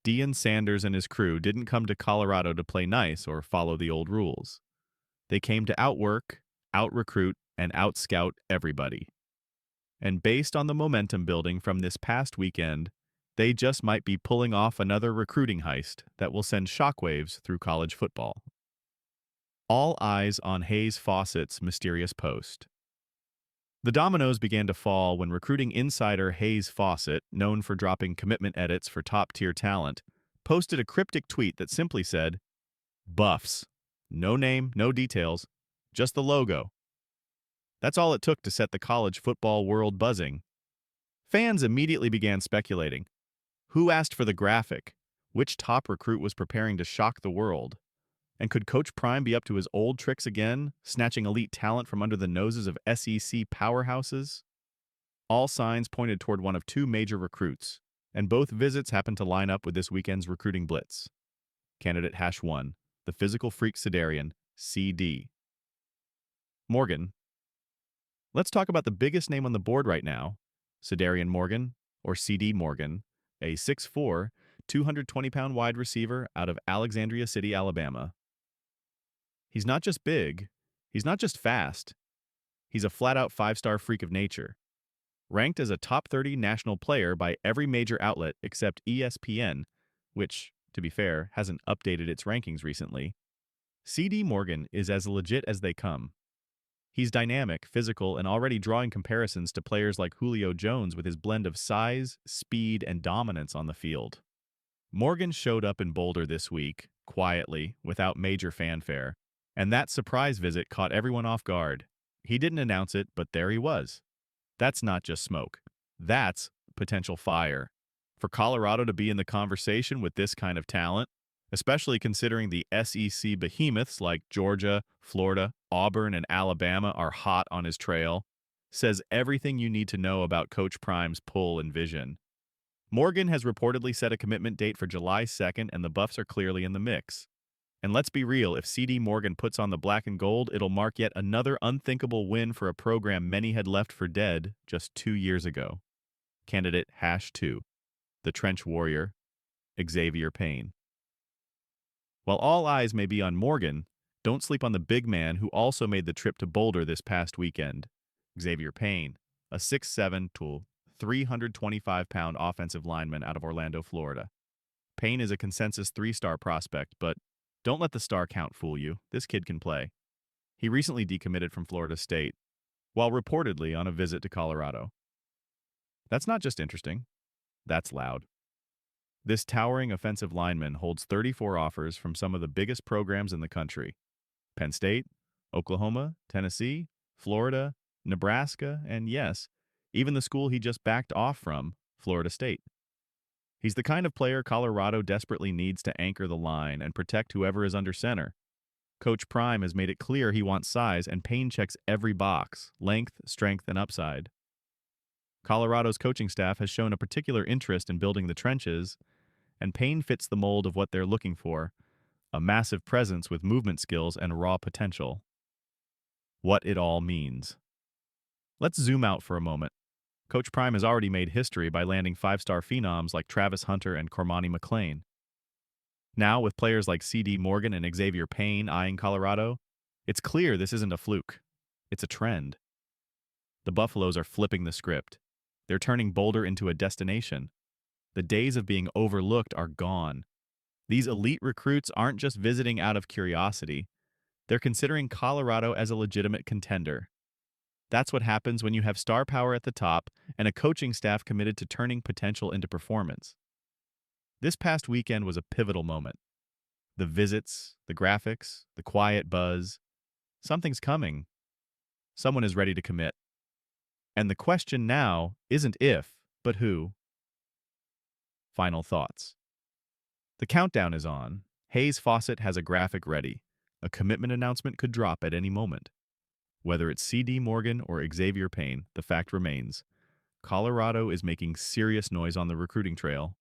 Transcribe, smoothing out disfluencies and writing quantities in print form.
Deion Sanders and his crew didn't come to Colorado to play nice or follow the old rules. They came to outwork, out-recruit, and out-scout everybody. And based on the momentum building from this past weekend, they just might be pulling off another recruiting heist that will send shockwaves through college football. All eyes on Hayes Fawcett's mysterious post. The dominoes began to fall when recruiting insider Hayes Fawcett, known for dropping commitment edits for top-tier talent, posted a cryptic tweet that simply said, "Buffs. No name, no details, just the logo." That's all it took to set the college football world buzzing. Fans immediately began speculating. Who asked for the graphic? Which top recruit was preparing to shock the world? And could Coach Prime be up to his old tricks again, snatching elite talent from under the noses of SEC powerhouses? All signs pointed toward one of two major recruits, and both visits happened to line up with this weekend's recruiting blitz. Candidate #1, the physical freak Cedarian, CD. Morgan. Let's talk about the biggest name on the board right now, Cedarian Morgan, or CD Morgan, a 6'4", 220-pound wide receiver out of Alexandria City, Alabama. He's not just big, he's not just fast, he's a flat-out five-star freak of nature. Ranked as a top 30 national player by every major outlet except ESPN, which, to be fair, hasn't updated its rankings recently, CD Morgan is as legit as they come. He's dynamic, physical, and already drawing comparisons to players like Julio Jones with his blend of size, speed, and dominance on the field. Morgan showed up in Boulder this week, quietly, without major fanfare, and that surprise visit caught everyone off guard. He didn't announce it, but there he was. That's not just smoke. That's potential fire. For Colorado to be in the conversation with this kind of talent, especially considering the SEC behemoths like Georgia, Florida, Auburn, and Alabama are hot on his trail, says everything you need to know about Coach Prime's pull and vision. Morgan has reportedly set a commitment date for July 2nd, and the Buffs are clearly in the mix. And let's be real, if CD Morgan puts on the black and gold, it'll mark yet another unthinkable win for a program many had left for dead just 2 years ago. Candidate #2, the trench warrior, Xavier Payne. While all eyes may be on Morgan, don't sleep on the big man who also made the trip to Boulder this past weekend, Xavier Payne, a 6'7" 325-pound offensive lineman out of Orlando, Florida. Payne is a consensus 3-star prospect, but don't let the star count fool you. This kid can play. He recently decommitted from Florida State, while reportedly on a visit to Colorado. That's not just interesting. That's loud. This towering offensive lineman holds 34 offers from some of the biggest programs in the country: Penn State, Oklahoma, Tennessee, Florida, Nebraska, and yes, even the school he just backed off from, Florida State. He's the kind of player Colorado desperately needs to anchor the line and protect whoever is under center. Coach Prime has made it clear he wants size, and Payne checks every box: length, strength, and upside. Colorado's coaching staff has shown a particular interest in building the trenches, and Payne fits the mold of what they're looking for: a massive presence with movement skills and raw potential. What it all means. Let's zoom out for a moment. Coach Prime has already made history by landing 5-star phenoms like Travis Hunter and Cormani McClain. Now, with players like CD Morgan and Xavier Payne eyeing Colorado, it's clear this isn't a fluke. It's a trend. The Buffaloes are flipping the script. They're turning Boulder into a destination. The days of being overlooked are gone. These elite recruits aren't just visiting out of curiosity. They're considering Colorado as a legitimate contender. That's what happens when you have star power at the top and a coaching staff committed to turning potential into performance. This past weekend was a pivotal moment. The visits, the graphics, the quiet buzz. Something's coming. Someone is ready to commit. And the question now isn't if, but who. Final thoughts. The countdown is on. Hayes Fawcett has a graphic ready. A commitment announcement could drop at any moment. Whether it's CD Morgan or Xavier Payne, the fact remains: Colorado is making serious noise on the recruiting trail,